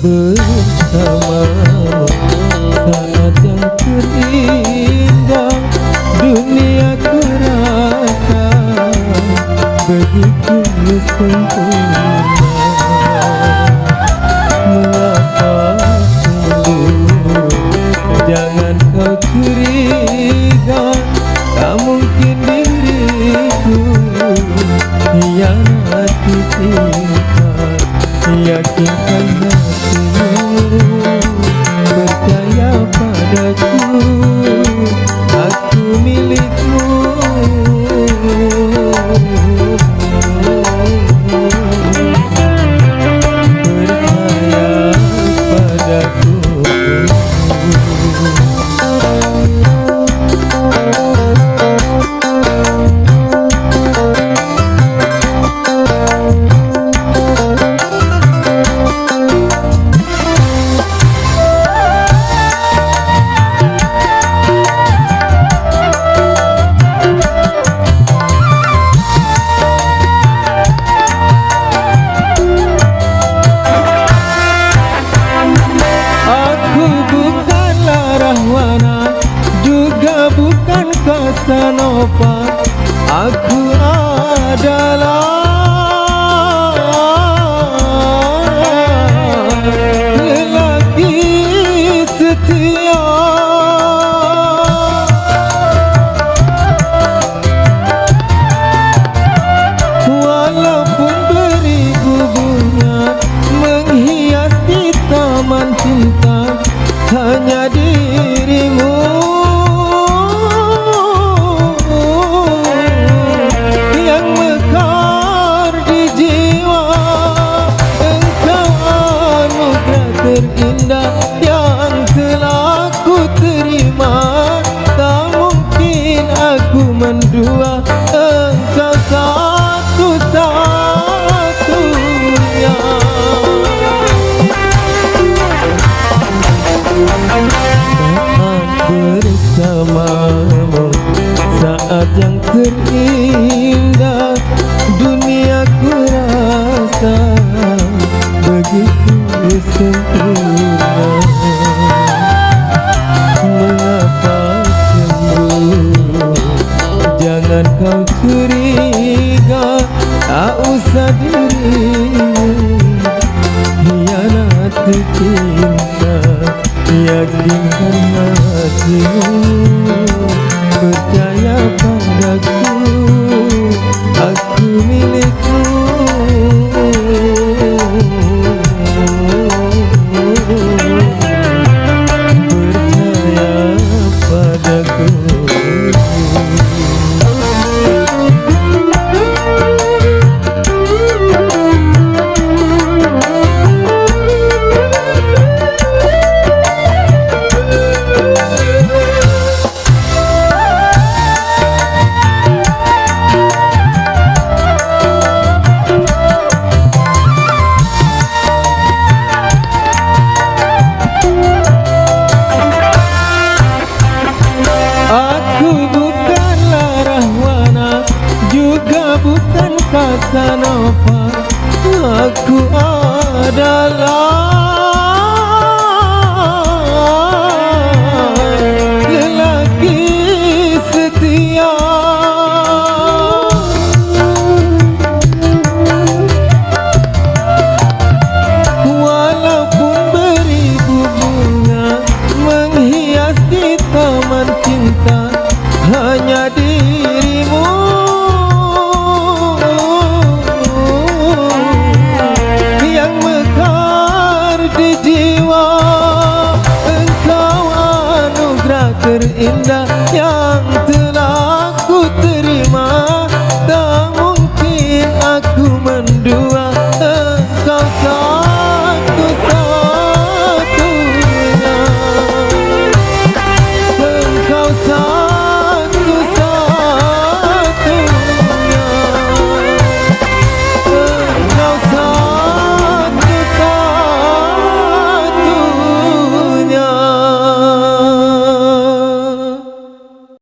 bersamamu saat yang terindah dunia ku rasa begitu sempurna. Mengapa dulu jangan kau curiga, tak mungkin diriku hianati cinta. Yakinkan hatimu, percaya padaku, aku milikmu. Percaya padaku. Juga bukan Casanova, aku adalah lelaki setia. Walaupun beribu bunga menghiasi taman cinta, hanya dirimu yang mekar di jiwa. Engkau anugerah terindah yang telah ku terima. Tak mungkin aku mendua, engkau satu-satunya. Bersamamu saat yang terindah dunia ku rasa begitu sempurna. Mengapa cemburu, jangan kau curiga, tak usah dirimu hianati cinta. Yakinkan hatimu, percaya padaku, aku milikmu. Percaya padaku. Aku bukanlah Rahwana, juga bukan Casanova, aku adalah lelaki setia. Walaupun beribu bunga menghiasi taman cinta, hanya dirimu yang mekar di jiwa. Engkau anugerah terindah yang